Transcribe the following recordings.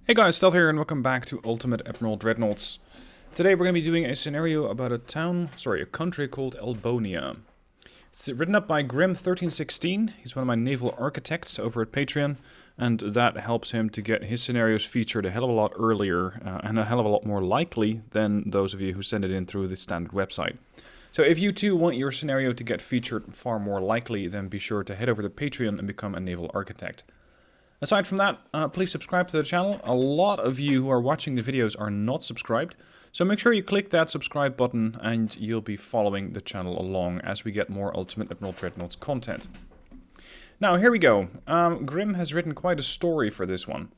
Hey guys, Stealth here and welcome back to Ultimate Admiral Dreadnoughts. Today we're going to be doing a scenario about a country called Elbonia. It's written up by Grim1316. He's one of my naval architects over at Patreon, and that helps him to get his scenarios featured a hell of a lot earlier and a hell of a lot more likely than those of you who send it in through the standard website. So if you too want your scenario to get featured far more likely, then be sure to head over to Patreon and become a naval architect. Aside from that, please subscribe to the channel. A lot of you who are watching the videos are not subscribed, so make sure you click that subscribe button and you'll be following the channel along as we get more Ultimate Admiral Dreadnoughts content. Now, here we go. Grim has written quite a story for this one.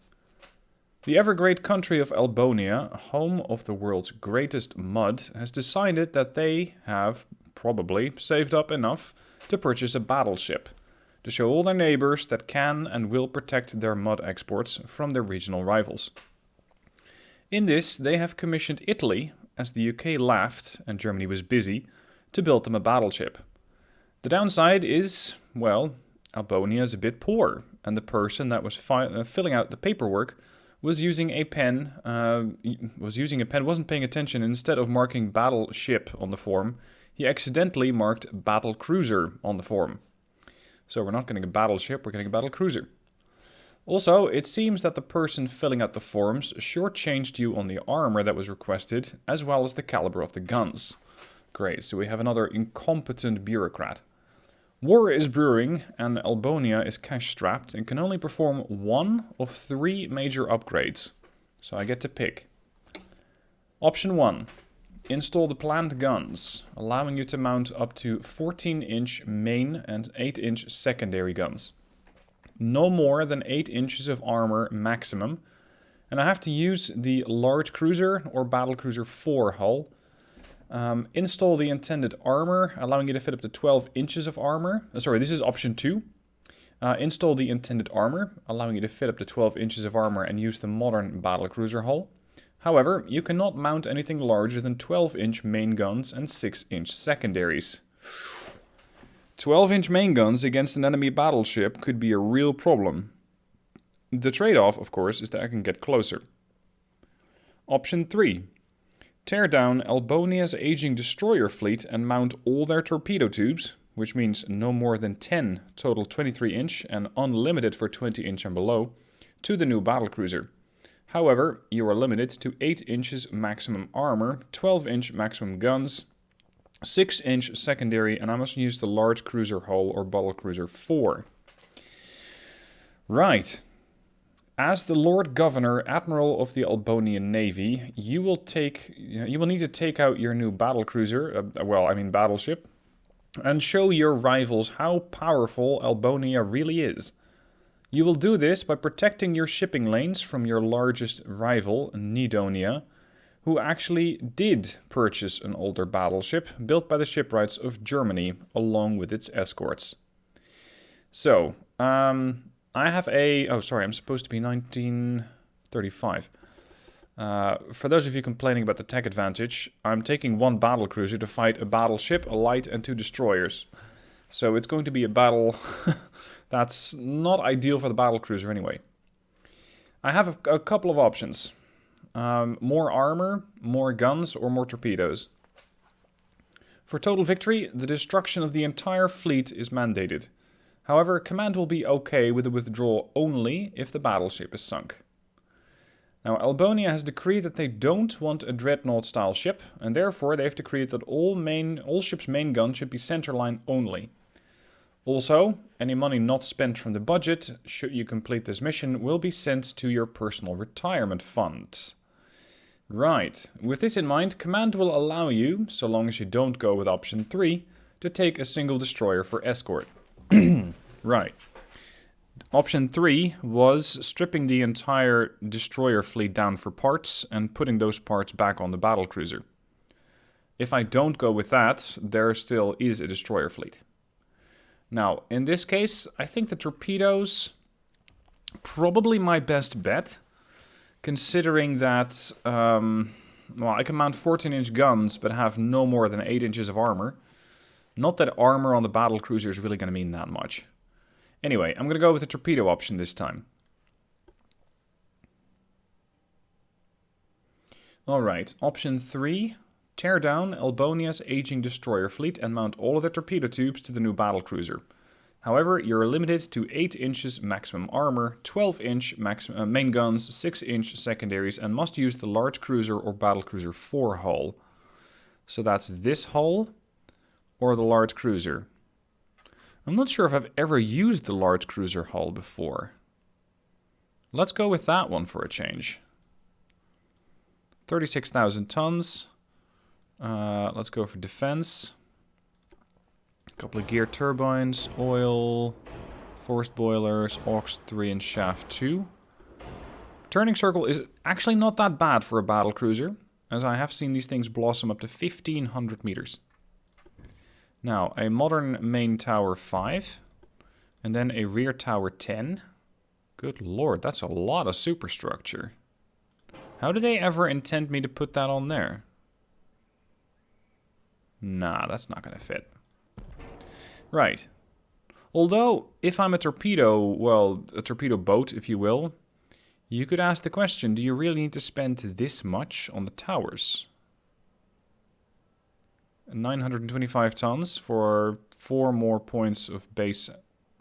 The ever-great country of Elbonia, home of the world's greatest mud, has decided that they have probably saved up enough to purchase a battleship, to show all their neighbors that can and will protect their mud exports from their regional rivals. In this, they have commissioned Italy, as the UK laughed and Germany was busy, to build them a battleship. The downside is, well, Elbonia is a bit poor, and the person that was filling out the paperwork was using a pen, wasn't paying attention. Instead of marking Battleship on the form, he accidentally marked Battlecruiser on the form. So we're not getting a battleship, we're getting a battlecruiser. Also, it seems that the person filling out the forms shortchanged you on the armor that was requested, as well as the caliber of the guns. Great, so we have another incompetent bureaucrat. War is brewing, and Elbonia is cash-strapped and can only perform one of 3 major upgrades. So I get to pick. Option 1. Install the planned guns, allowing you to mount up to 14-inch main and 8-inch secondary guns. No more than 8 inches of armor maximum, and I have to use the large cruiser or Battlecruiser 4 hull. Install the intended armor, allowing you to fit up to 12 inches of armor. This is option 2. Install the intended armor, allowing you to fit up to 12 inches of armor and use the modern Battlecruiser hull. However, you cannot mount anything larger than 12-inch main guns and 6-inch secondaries. 12-inch main guns against an enemy battleship could be a real problem. The trade-off, of course, is that I can get closer. Option 3. Tear down Elbonia's aging destroyer fleet and mount all their torpedo tubes, which means no more than 10 total 23-inch and unlimited for 20-inch and below, to the new battlecruiser. However, you are limited to 8 inches maximum armor, 12-inch maximum guns, 6-inch secondary, and I must use the large cruiser hull or Battlecruiser 4. Right. As the Lord Governor Admiral of the Elbonian Navy, you will need to take out your new battlecruiser, battleship, and show your rivals how powerful Elbonia really is. You will do this by protecting your shipping lanes from your largest rival, Nedonia, who actually did purchase an older battleship built by the shipwrights of Germany along with its escorts. So, I have I'm supposed to be 1935. For those of you complaining about the tech advantage, I'm taking 1 battlecruiser to fight a battleship, a light, and 2 destroyers. So it's going to be a battle that's not ideal for the battlecruiser anyway. I have a couple of options. More armor, more guns, or more torpedoes. For total victory, the destruction of the entire fleet is mandated. However, command will be okay with the withdrawal only if the battleship is sunk. Now, Elbonia has decreed that they don't want a Dreadnought-style ship, and therefore they have decreed that all ships' main guns should be centerline only. Also, any money not spent from the budget, should you complete this mission, will be sent to your personal retirement fund. Right, with this in mind, command will allow you, so long as you don't go with option 3, to take a single destroyer for escort. Right. Option 3 was stripping the entire destroyer fleet down for parts and putting those parts back on the battlecruiser. If I don't go with that, there still is a destroyer fleet. Now, in this case, I think the torpedoes, probably my best bet, considering that, I can mount 14-inch guns, but have no more than 8 inches of armor. Not that armor on the battlecruiser is really going to mean that much. Anyway, I'm going to go with the torpedo option this time. Alright, option 3. Tear down Elbonia's aging destroyer fleet and mount all of their torpedo tubes to the new battlecruiser. However, you're limited to 8 inches maximum armor, 12-inch main guns, 6-inch secondaries, and must use the large cruiser or battlecruiser 4 hull. So that's this hull or the large cruiser. I'm not sure if I've ever used the large cruiser hull before. Let's go with that one for a change. 36,000 tons. Let's go for defense. A couple of gear turbines, oil, forced boilers, aux 3 and shaft 2. Turning circle is actually not that bad for a battlecruiser, as I have seen these things blossom up to 1,500 meters. Now, a modern main tower 5, and then a rear tower 10. Good lord, that's a lot of superstructure. How do they ever intend me to put that on there? Nah, that's not going to fit. Right. Although, if I'm a torpedo, well, a torpedo boat, if you will, you could ask the question, do you really need to spend this much on the towers? 925 tons for 4 more points of base,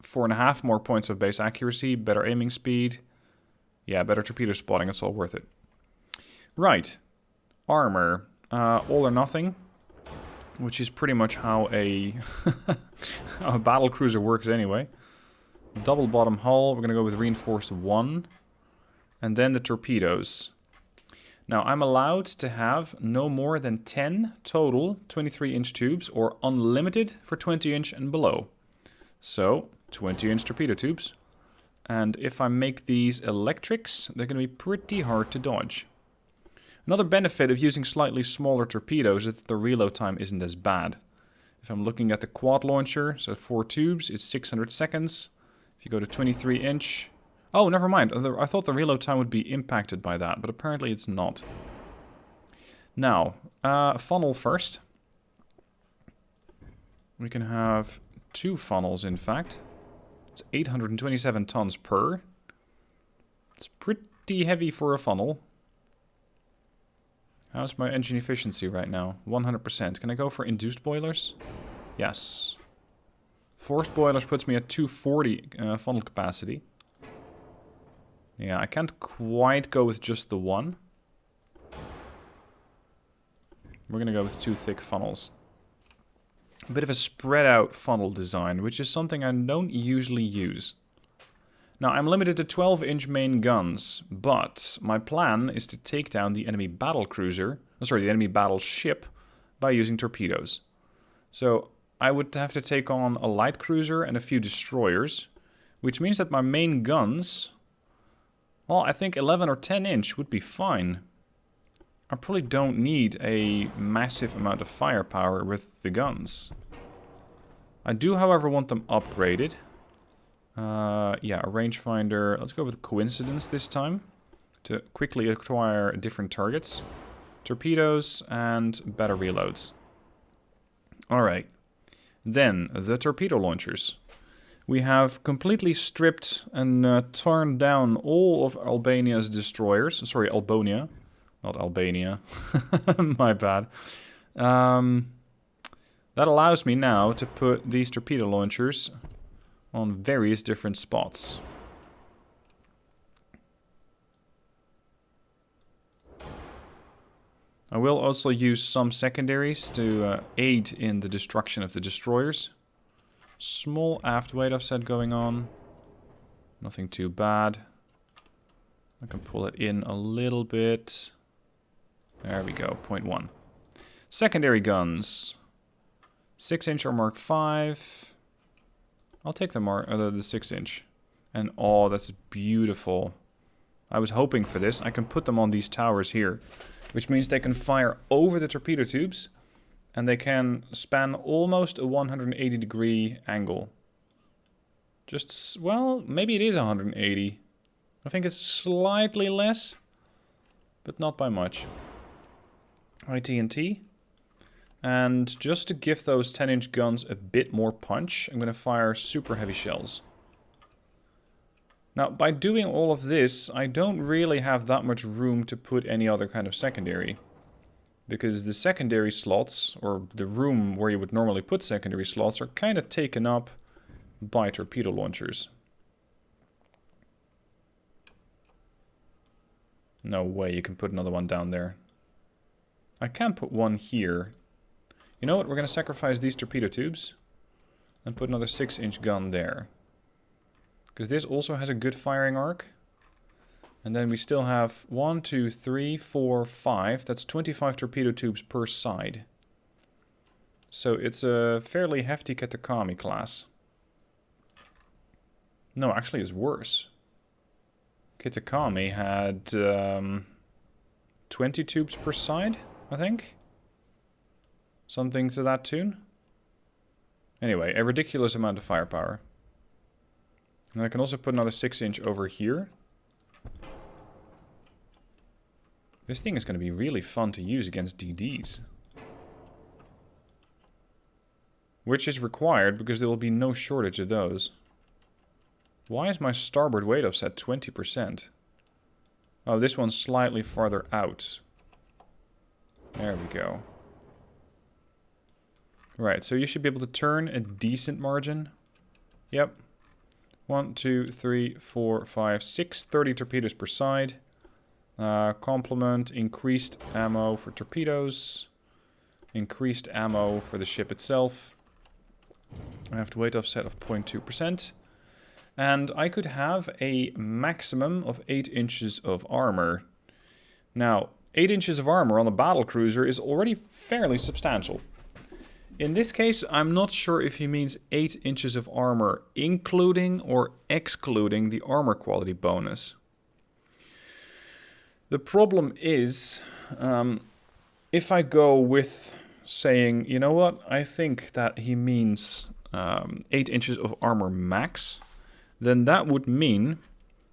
4.5 more points of base accuracy, better aiming speed. Yeah, better torpedo spotting, it's all worth it. Right. Armor. All or nothing. Which is pretty much how a, how a battlecruiser works anyway. Double bottom hull, we're going to go with reinforced 1. And then the torpedoes. Now, I'm allowed to have no more than 10 total 23-inch tubes, or unlimited for 20-inch and below. So, 20-inch torpedo tubes. And if I make these electrics, they're going to be pretty hard to dodge. Another benefit of using slightly smaller torpedoes is that the reload time isn't as bad. If I'm looking at the quad launcher, so 4 tubes, it's 600 seconds. If you go to 23-inch... Oh, never mind. I thought the reload time would be impacted by that, but apparently it's not. Now, funnel first. We can have 2 funnels, in fact. It's 827 tons per. It's pretty heavy for a funnel. How's my engine efficiency right now? 100%. Can I go for induced boilers? Yes. Forced boilers puts me at 240 funnel capacity. Yeah, I can't quite go with just the one. We're going to go with 2 thick funnels. A bit of a spread out funnel design, which is something I don't usually use. Now, I'm limited to 12-inch main guns, but my plan is to take down the enemy battlecruiser, the enemy battleship, by using torpedoes. So, I would have to take on a light cruiser and a few destroyers, which means that my main guns, well, I think 11 or 10-inch would be fine. I probably don't need a massive amount of firepower with the guns. I do, however, want them upgraded. Yeah, a rangefinder. Let's go with coincidence this time to quickly acquire different targets. Torpedoes and better reloads. Alright. Then, the torpedo launchers. We have completely stripped and torn down all of Albania's destroyers. Sorry, Elbonia. Not Albania. My bad. That allows me now to put these torpedo launchers on various different spots. I will also use some secondaries to aid in the destruction of the destroyers. Small aft weight offset going on. Nothing too bad. I can pull it in a little bit. There we go, 0.1. Secondary guns. 6-inch or Mark 5. I'll take the 6-inch. And oh, that's beautiful. I was hoping for this. I can put them on these towers here, which means they can fire over the torpedo tubes, and they can span almost a 180-degree angle. Just, well, maybe it is 180. I think it's slightly less, but not by much. ITNT. And just to give those 10-inch guns a bit more punch, I'm going to fire super heavy shells. Now, by doing all of this, I don't really have that much room to put any other kind of secondary. Because the secondary slots, or the room where you would normally put secondary slots, are kind of taken up by torpedo launchers. No way you can put another one down there. I can put one here. You know what? We're going to sacrifice these torpedo tubes and put another 6-inch gun there. Because this also has a good firing arc. And then we still have 1, 2, 3, 4, 5. That's 25 torpedo tubes per side. So it's a fairly hefty Katakami class. No, actually it's worse. Kitakami had 20 tubes per side, I think. Something to that tune. Anyway, a ridiculous amount of firepower. And I can also put another 6-inch over here. This thing is going to be really fun to use against DDs. Which is required because there will be no shortage of those. Why is my starboard weight offset 20%? Oh, this one's slightly farther out. There we go. Right, so you should be able to turn a decent margin. Yep. 1, 2, 3, 4, 5, 6, 30 torpedoes per side. Complement, increased ammo for torpedoes. Increased ammo for the ship itself. I have to weight offset of 0.2%. And I could have a maximum of 8 inches of armor. Now, 8 inches of armor on a battlecruiser is already fairly substantial. In this case, I'm not sure if he means 8 inches of armor including or excluding the armor quality bonus. The problem is, if I go with saying, you know what, I think that he means 8 inches of armor max, then that would mean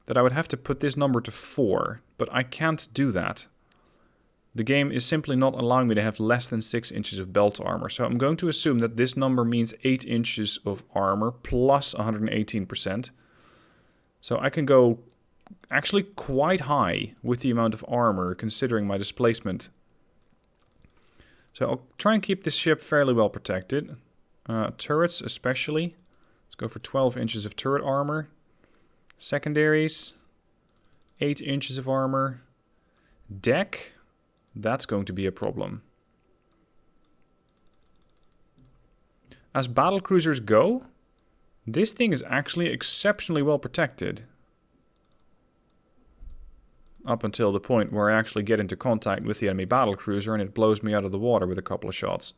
that I would have to put this number to 4, but I can't do that. The game is simply not allowing me to have less than 6 inches of belt armor, so I'm going to assume that this number means 8 inches of armor plus 118%. So I can go actually quite high with the amount of armor considering my displacement. So I'll try and keep this ship fairly well protected. Turrets especially. Let's go for 12 inches of turret armor. Secondaries, 8 inches of armor. Deck, that's going to be a problem. As battlecruisers go, this thing is actually exceptionally well protected. Up until the point where I actually get into contact with the enemy battlecruiser and it blows me out of the water with a couple of shots.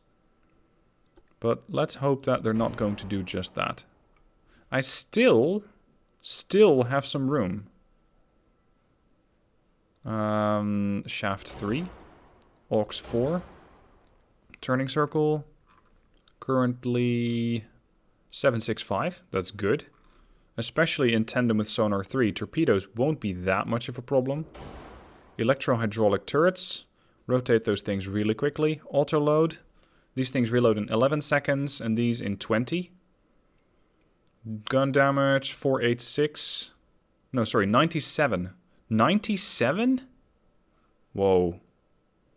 But let's hope that they're not going to do just that. I still have some room. Shaft 3. Aux 4. Turning circle. Currently 765. That's good. Especially in tandem with sonar 3. Torpedoes won't be that much of a problem. Electro-hydraulic turrets. Rotate those things really quickly. Auto load. These things reload in 11 seconds and these in 20. Gun damage 486. No, sorry, 97. 97? Whoa.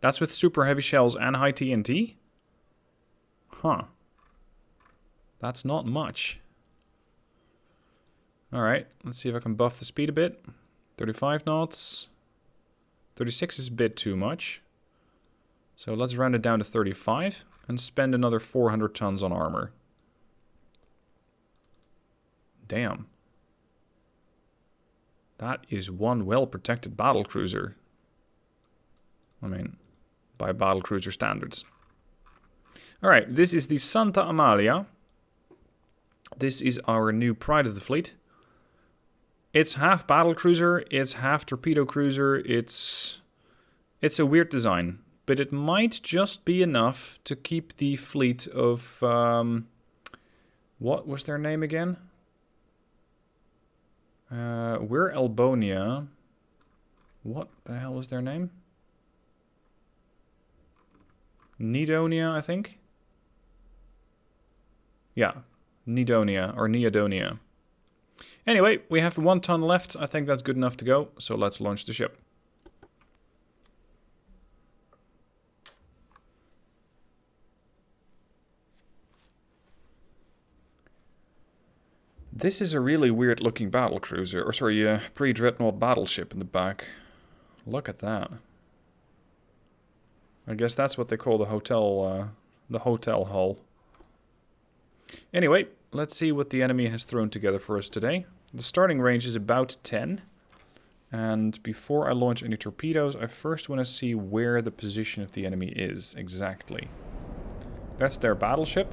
That's with super heavy shells and high TNT? Huh. That's not much. Alright, let's see if I can buff the speed a bit. 35 knots. 36 is a bit too much. So let's round it down to 35 and spend another 400 tons on armor. Damn. That is one well-protected battlecruiser. I mean, by battlecruiser standards. Alright, this is the Santa Amalia. This is our new pride of the fleet. It's half battlecruiser, it's half torpedo cruiser, it's a weird design. But it might just be enough to keep the fleet of... what was their name again? We're Elbonia. What the hell was their name? Neodonia, I think? Yeah, Neodonia or Neodonia. Anyway, we have 1 ton left. I think that's good enough to go. So let's launch the ship. This is a really weird looking battlecruiser. Or sorry, pre-Dreadnought battleship in the back. Look at that. I guess that's what they call the hotel hull. Anyway, let's see what the enemy has thrown together for us today. The starting range is about 10. And before I launch any torpedoes, I first want to see where the position of the enemy is exactly. That's their battleship.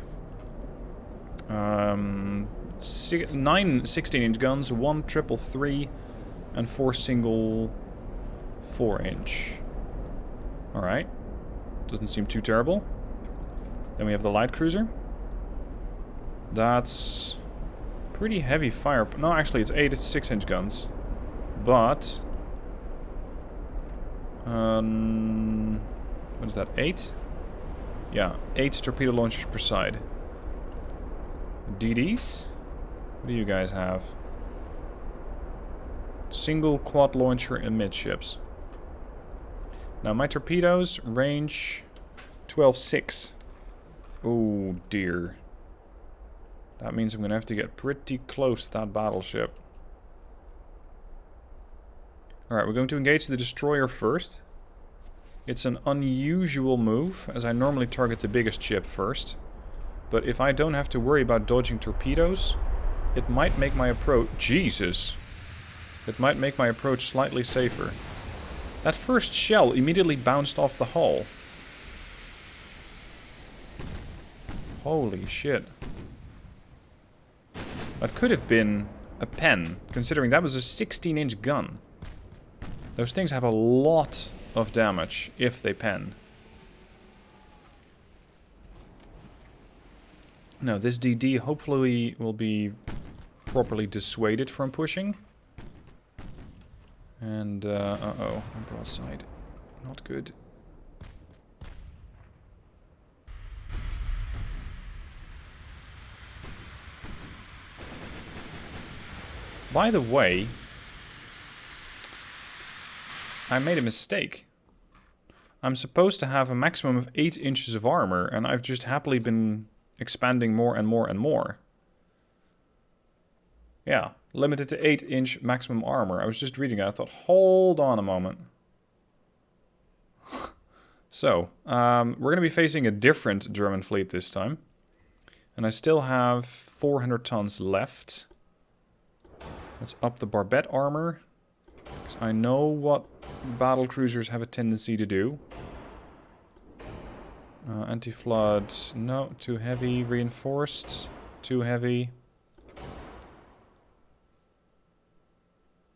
9 16-inch guns, 1 triple 3, and 4 single 4-inch. Alright. Doesn't seem too terrible. Then we have the light cruiser. That's pretty heavy fire. No, actually, it's 8 6-inch guns. But... what is that, 8? Yeah, 8 torpedo launchers per side. DDs? What do you guys have? Single quad launcher and midships. Now my torpedoes range 12.6. Oh dear. That means I'm going to have to get pretty close to that battleship. Alright, we're going to engage the destroyer first. It's an unusual move, as I normally target the biggest ship first. But if I don't have to worry about dodging torpedoes, it might make my approach... Jesus! It might make my approach slightly safer. That first shell immediately bounced off the hull. Holy shit. That could have been a pen, considering that was a 16-inch gun. Those things have a lot of damage if they pen. Now, this DD hopefully will be properly dissuaded from pushing. And, uh-oh, I'm broadside. Not good. By the way, I made a mistake. I'm supposed to have a maximum of 8 inches of armor, and I've just happily been expanding more and more and more. Yeah, limited to 8-inch maximum armor. I was just reading it. I thought, hold on a moment. So, we're going to be facing a different German fleet this time. And I still have 400 tons left. Let's up the barbette armor. Because I know what battlecruisers have a tendency to do. Anti-flood, no, too heavy. Reinforced, too heavy.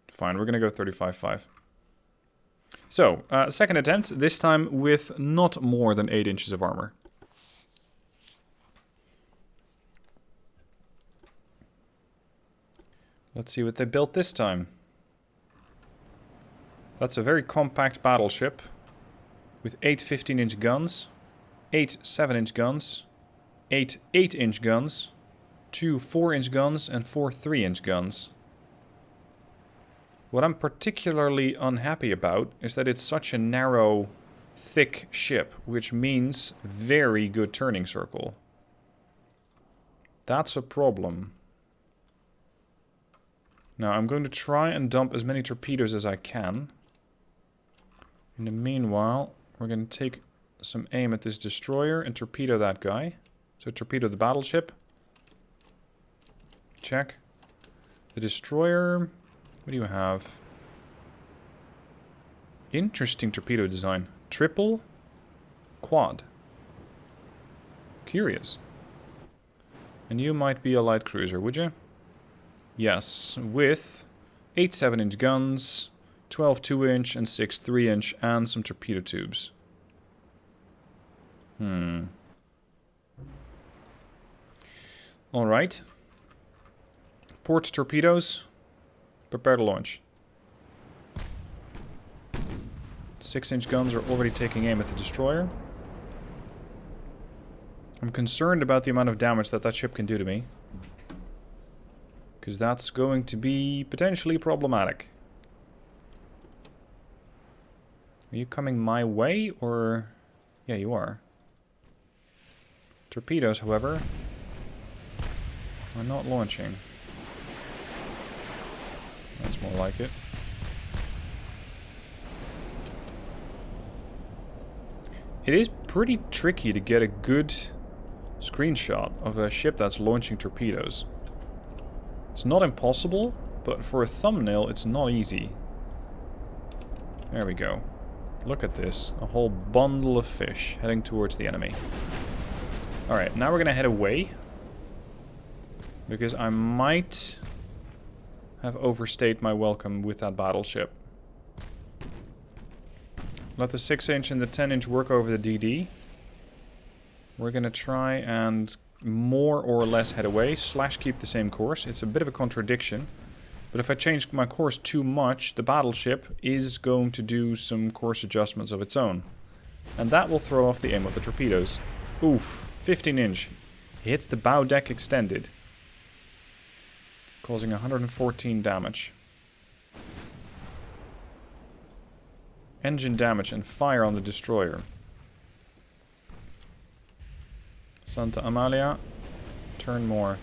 Fine, we're going to go 35.5. So, second attempt, this time with not more than 8 inches of armor. Let's see what they built this time. That's a very compact battleship with 8 15-inch guns, 8 7-inch guns, 8 8-inch guns, 2 4-inch guns, and 4 3-inch guns. What I'm particularly unhappy about is that it's such a narrow, thick ship, which means very good turning circle. That's a problem. Now, I'm going to try and dump as many torpedoes as I can. In the meanwhile, we're going to take some aim at this destroyer and torpedo that guy. So torpedo the battleship. Check. The destroyer. What do you have? Interesting torpedo design. Triple. Quad. Curious. And you might be a light cruiser, would you? Yes, with 8 7-inch guns, 12 2-inch and 6 3-inch, and some torpedo tubes. Alright. Port torpedoes. Prepare to launch. 6-inch guns are already taking aim at the destroyer. I'm concerned about the amount of damage that that ship can do to me. Because that's going to be potentially problematic. Are you coming my way, or... Yeah, you are. Torpedoes, however, are not launching. That's more like it. It is pretty tricky to get a good screenshot of a ship that's launching torpedoes. It's not impossible, but for a thumbnail it's not easy. There we go. Look at this. A whole bundle of fish heading towards the enemy. Alright, now we're gonna head away. Because I might have overstayed my welcome with that battleship. Let the 6-inch and the 10-inch work over the DD. We're gonna try and more or less head away, / keep the same course. It's a bit of a contradiction. But if I change my course too much, the battleship is going to do some course adjustments of its own. And that will throw off the aim of the torpedoes. Oof, 15-inch. Hit the bow deck extended. Causing 114 damage. Engine damage and fire on the destroyer. Santa Amalia, turn more.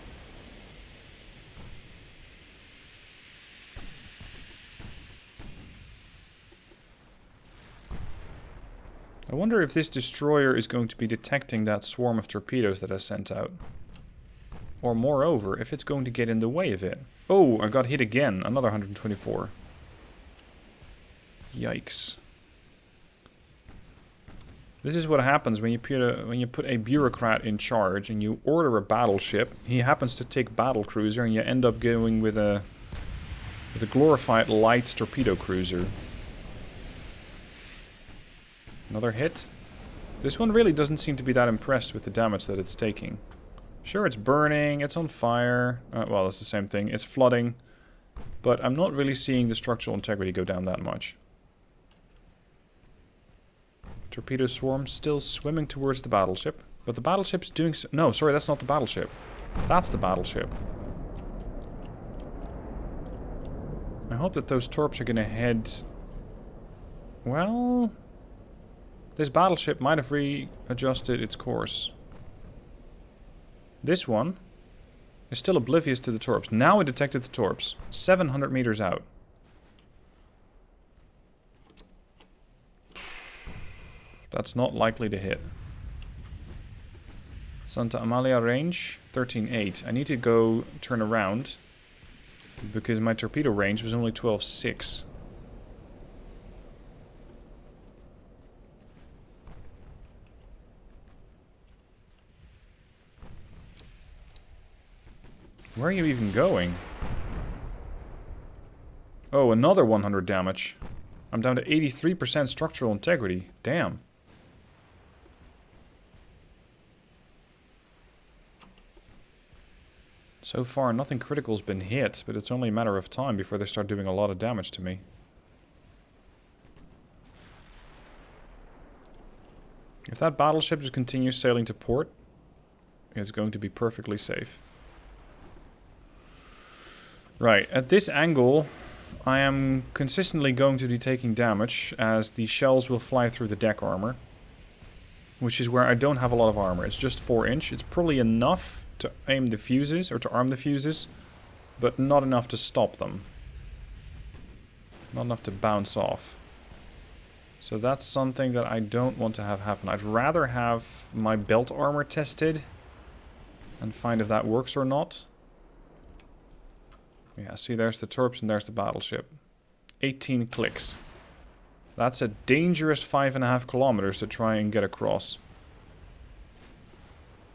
I wonder if this destroyer is going to be detecting that swarm of torpedoes that I sent out. Or moreover, if it's going to get in the way of it. Oh, I got hit again. Another 124. Yikes. This is what happens when you put a bureaucrat in charge and you order a battleship. He happens to take Battlecruiser and you end up going with a glorified light torpedo cruiser. Another hit. This one really doesn't seem to be that impressed with the damage that it's taking. Sure, it's burning, it's on fire. Well, it's the same thing. It's flooding. But I'm not really seeing the structural integrity go down that much. Torpedo swarm still swimming towards the battleship. But the battleship's doing... No, sorry, that's not the battleship. That's the battleship. I hope that those torps are going to head... Well... This battleship might have readjusted its course. This one is still oblivious to the torps. Now it detected the torps. 700 meters out. That's not likely to hit. Santa Amalia range, 13.8. I need to go turn around because my torpedo range was only 12.6. Where are you even going? Oh, another 100 damage. I'm down to 83% structural integrity. Damn. So far, nothing critical's been hit, but it's only a matter of time before they start doing a lot of damage to me. If that battleship just continues sailing to port, it's going to be perfectly safe. Right, at this angle, I am consistently going to be taking damage as the shells will fly through the deck armor. Which is where I don't have a lot of armor. It's just 4-inch. It's probably enough to aim the fuses, or to arm the fuses, but not enough to stop them. Not enough to bounce off. So that's something that I don't want to have happen. I'd rather have my belt armor tested and find if that works or not. Yeah, see, there's the torps and there's the battleship. 18 clicks. That's a dangerous 5.5 kilometers to try and get across.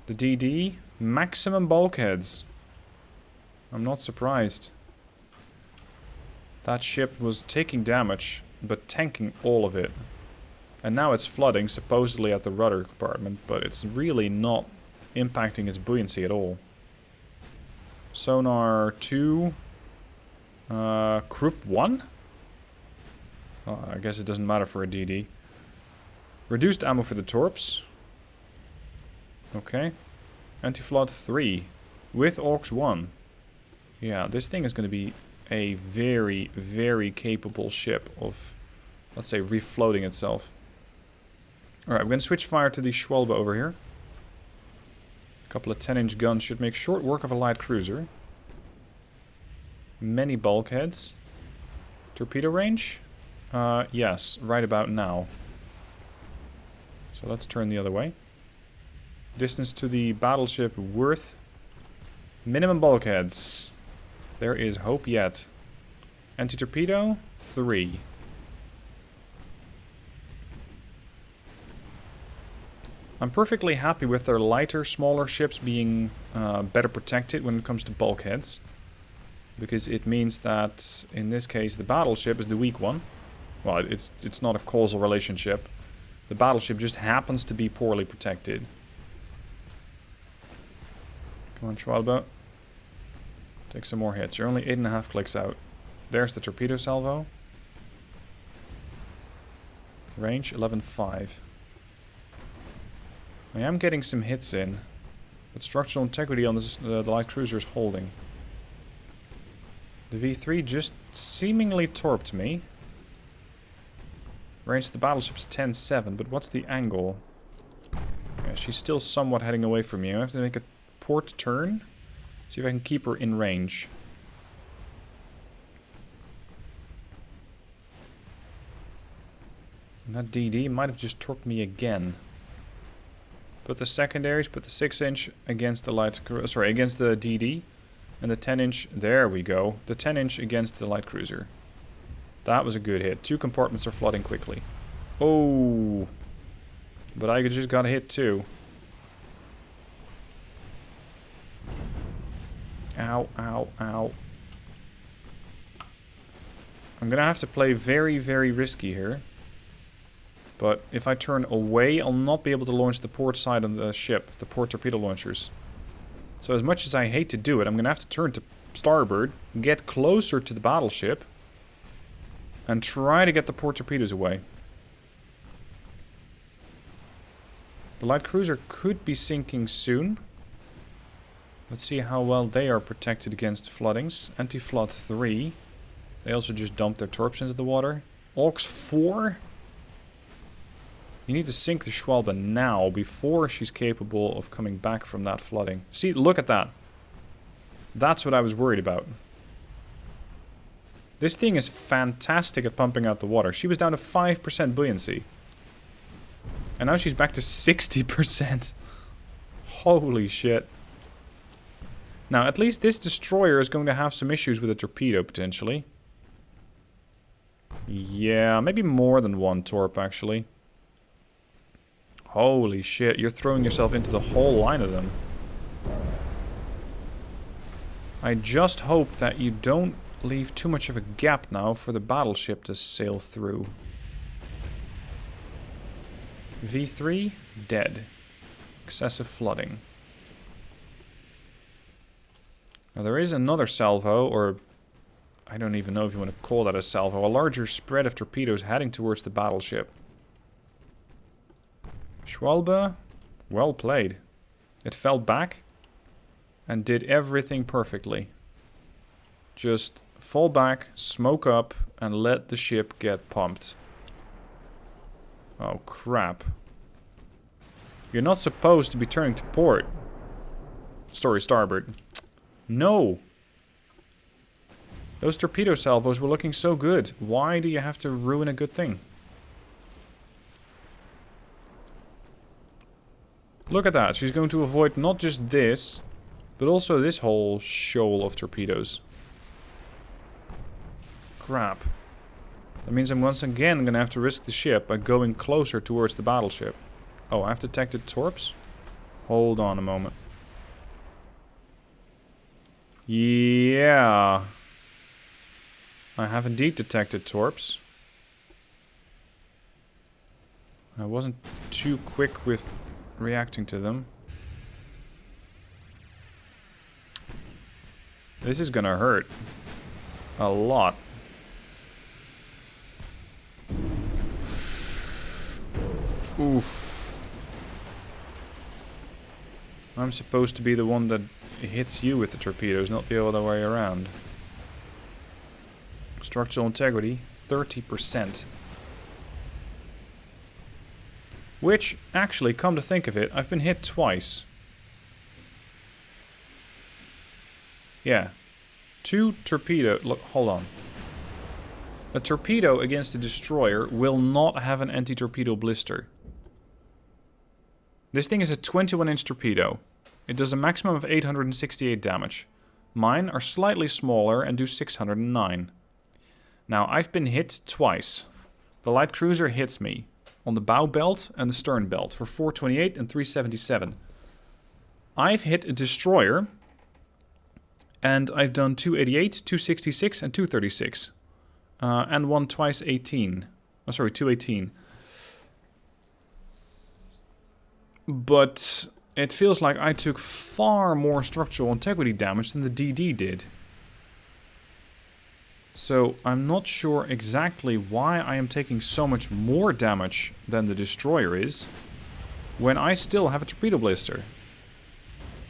The DD, maximum bulkheads. I'm not surprised. That ship was taking damage, but tanking all of it. And now it's flooding, supposedly at the rudder compartment, but it's really not impacting its buoyancy at all. Sonar 2. Croup 1? Oh, I guess it doesn't matter for a DD. Reduced ammo for the torps. Okay. Anti-flood 3. With AUX 1. Yeah, this thing is going to be a very, very capable ship of, let's say, refloating itself. Alright, we're going to switch fire to the Schwalbe over here. A couple of 10-inch guns should make short work of a light cruiser. Many bulkheads. Torpedo range? Yes, right about now. So let's turn the other way. Distance to the battleship worth. Minimum bulkheads. There is hope yet. Anti-torpedo? 3. I'm perfectly happy with their lighter, smaller ships being better protected when it comes to bulkheads. Because it means that, in this case, the battleship is the weak one. Well, it's not a causal relationship. The battleship just happens to be poorly protected. Come on, Schwalbe. Take some more hits. You're only 8.5 clicks out. There's the torpedo salvo. Range 11.5. I am getting some hits in, but structural integrity on this, the light cruiser is holding. The V3 just seemingly torped me. Range of the battleship's 10.7, but what's the angle? Yeah, she's still somewhat heading away from me. I have to make a port turn. See if I can keep her in range. And that DD might have just torqued me again. Put the secondaries, put the 6-inch against the light cruiser. Sorry, against the DD. And the 10-inch, there we go. The 10-inch against the light cruiser. That was a good hit. 2 compartments are flooding quickly. Oh. But I just got hit too. Ow, ow, ow. I'm gonna have to play very, very risky here. But if I turn away, I'll not be able to launch the port side of the ship, the port torpedo launchers. So as much as I hate to do it, I'm going to have to turn to starboard, get closer to the battleship, and try to get the port torpedoes away. The light cruiser could be sinking soon. Let's see how well they are protected against floodings. Anti-flood 3. They also just dumped their torps into the water. Aux 4. You need to sink the Schwalbe now, before she's capable of coming back from that flooding. See, look at that. That's what I was worried about. This thing is fantastic at pumping out the water. She was down to 5% buoyancy. And now she's back to 60%. Holy shit. Now, at least this destroyer is going to have some issues with a torpedo, potentially. Yeah, maybe more than one torp, actually. Holy shit, you're throwing yourself into the whole line of them. I just hope that you don't leave too much of a gap now for the battleship to sail through. V3, dead. Excessive flooding. Now there is another salvo, or I don't even know if you want to call that a salvo, a larger spread of torpedoes heading towards the battleship. Schwalbe, well played. It fell back and did everything perfectly. Just fall back, smoke up, and let the ship get pumped. Oh crap. You're not supposed to be turning to port. Sorry, starboard. No! Those torpedo salvos were looking so good. Why do you have to ruin a good thing? Look at that. She's going to avoid not just this, but also this whole shoal of torpedoes. Crap. That means I'm once again going to have to risk the ship by going closer towards the battleship. Oh, I've detected torps? Hold on a moment. Yeah. I have indeed detected torps. I wasn't too quick with reacting to them. This is gonna hurt. A lot. Oof. I'm supposed to be the one that hits you with the torpedoes, not the other way around. Structural integrity, 30%. Which, actually, come to think of it, I've been hit twice. Yeah. 2 torpedo... Look, hold on. A torpedo against a destroyer will not have an anti-torpedo blister. This thing is a 21-inch torpedo. It does a maximum of 868 damage. Mine are slightly smaller and do 609. Now, I've been hit twice. The light cruiser hits me on the bow belt and the stern belt for 428 and 377. I've hit a destroyer, and I've done 288, 266, and 236. And one twice 18. Oh, sorry, 218. But it feels like I took far more structural integrity damage than the DD did. So I'm not sure exactly why I am taking so much more damage than the destroyer is, when I still have a torpedo blister.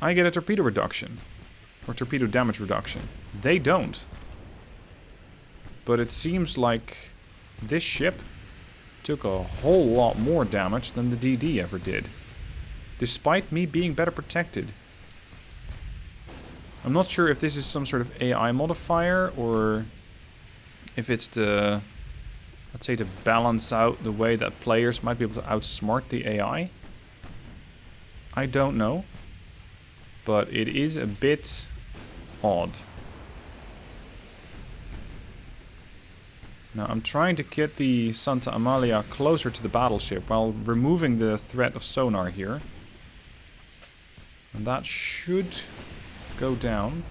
I get a torpedo reduction, or torpedo damage reduction. They don't. But it seems like this ship took a whole lot more damage than the DD ever did, despite me being better protected. I'm not sure if this is some sort of AI modifier, or if it's to, let's say, to balance out the way that players might be able to outsmart the AI. I don't know. But it is a bit odd. Now I'm trying to get the Santa Amalia closer to the battleship while removing the threat of sonar here. And that should go down.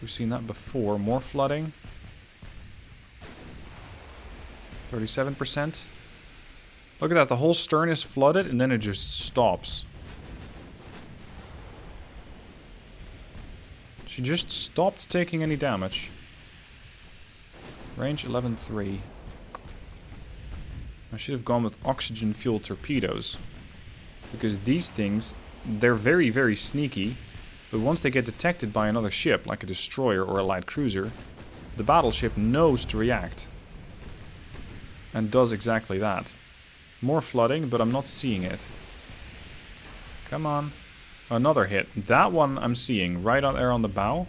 We've seen that before. More flooding. 37%. Look at that, the whole stern is flooded and then it just stops. She just stopped taking any damage. Range 11.3. I should have gone with oxygen-fueled torpedoes. Because these things, they're very, very sneaky. But once they get detected by another ship, like a destroyer or a light cruiser, the battleship knows to react. And does exactly that. More flooding, but I'm not seeing it. Come on. Another hit. That one I'm seeing right out there on the bow.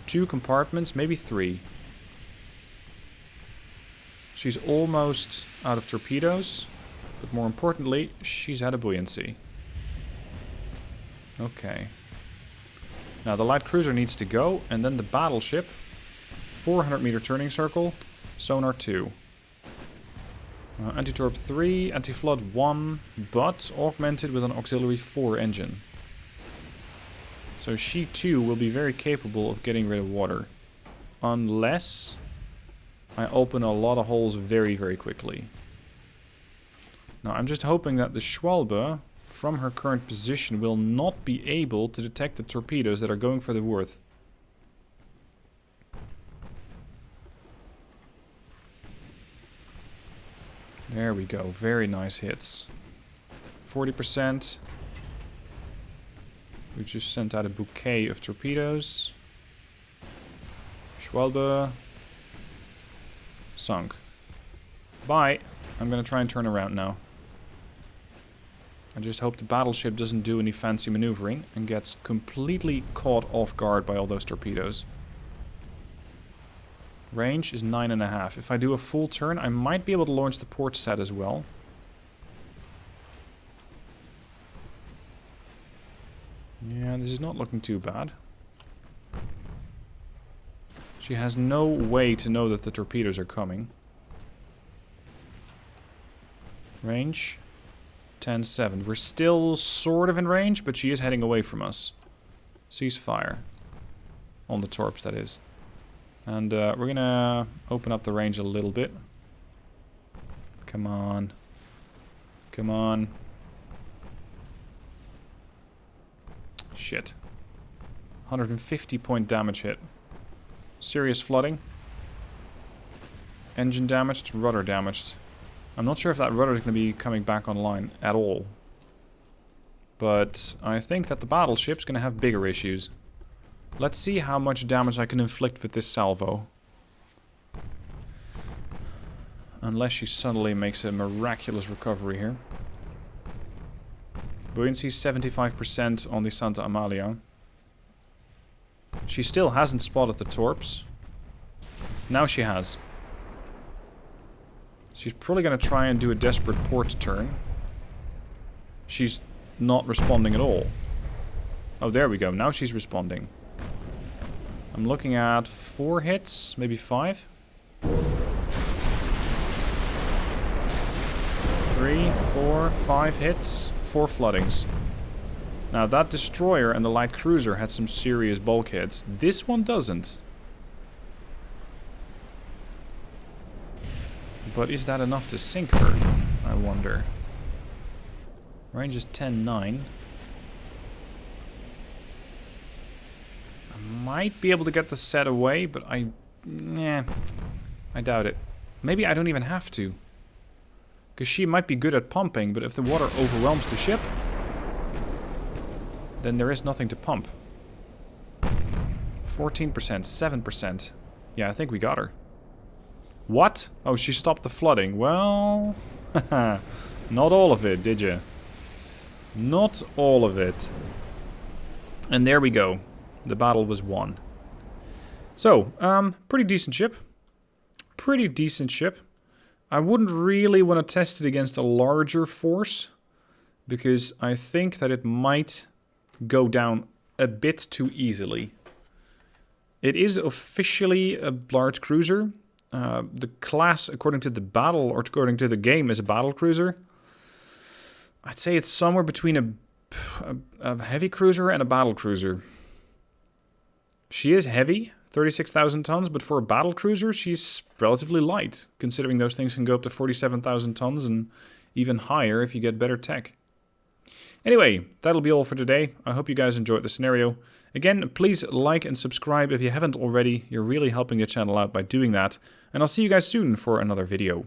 2 compartments, maybe 3. She's almost out of torpedoes, but more importantly, she's out of buoyancy. Okay. Now the light cruiser needs to go, and then the battleship. 400 meter turning circle, sonar 2. Anti-torp 3, anti-flood 1, but augmented with an auxiliary 4 engine. So she too will be very capable of getting rid of water. Unless I open a lot of holes very, very quickly. Now I'm just hoping that the Schwalbe, from her current position, will not be able to detect the torpedoes that are going for the Worth. There we go, very nice hits. 40%. We just sent out a bouquet of torpedoes. Schwalbe. Sunk. Bye. I'm gonna try and turn around now. I just hope the battleship doesn't do any fancy maneuvering and gets completely caught off guard by all those torpedoes. Range is 9.5. If I do a full turn, I might be able to launch the port set as well. Yeah, this is not looking too bad. She has no way to know that the torpedoes are coming. Range 10.7. We're still sort of in range, but she is heading away from us. Ceasefire. On the torps, that is. And we're gonna open up the range a little bit. Come on. Come on. Shit. 150 point damage hit. Serious flooding. Engine damaged, rudder damaged. I'm not sure if that rudder is going to be coming back online at all. But I think that the battleship's going to have bigger issues. Let's see how much damage I can inflict with this salvo. Unless she suddenly makes a miraculous recovery here. Buoyancy 75% on the Santa Amalia. She still hasn't spotted the torps. Now she has. She's probably going to try and do a desperate port turn. She's not responding at all. Oh, there we go. Now she's responding. I'm looking at 4 hits, maybe 5. 3, 4, 5 hits, 4 floodings. Now that destroyer and the light cruiser had some serious bulkheads. This one doesn't. But is that enough to sink her? I wonder. Range is 10-9. I might be able to get the set away, but I doubt it. Maybe I don't even have to. Because she might be good at pumping, but if the water overwhelms the ship, then there is nothing to pump. 14%, 7%. Yeah, I think we got her. What? Oh, she stopped the flooding. Well, not all of it, did you? Not all of it. And there we go. The battle was won. So, pretty decent ship. Pretty decent ship. I wouldn't really want to test it against a larger force, because I think that it might go down a bit too easily. It is officially a large cruiser. The class, according to the battle, or according to the game, is a battlecruiser. I'd say it's somewhere between a heavy cruiser and a battlecruiser. She is heavy, 36,000 tons, but for a battlecruiser, she's relatively light, considering those things can go up to 47,000 tons and even higher if you get better tech. Anyway, that'll be all for today. I hope you guys enjoyed the scenario. Again, please like and subscribe if you haven't already. You're really helping the channel out by doing that. And I'll see you guys soon for another video.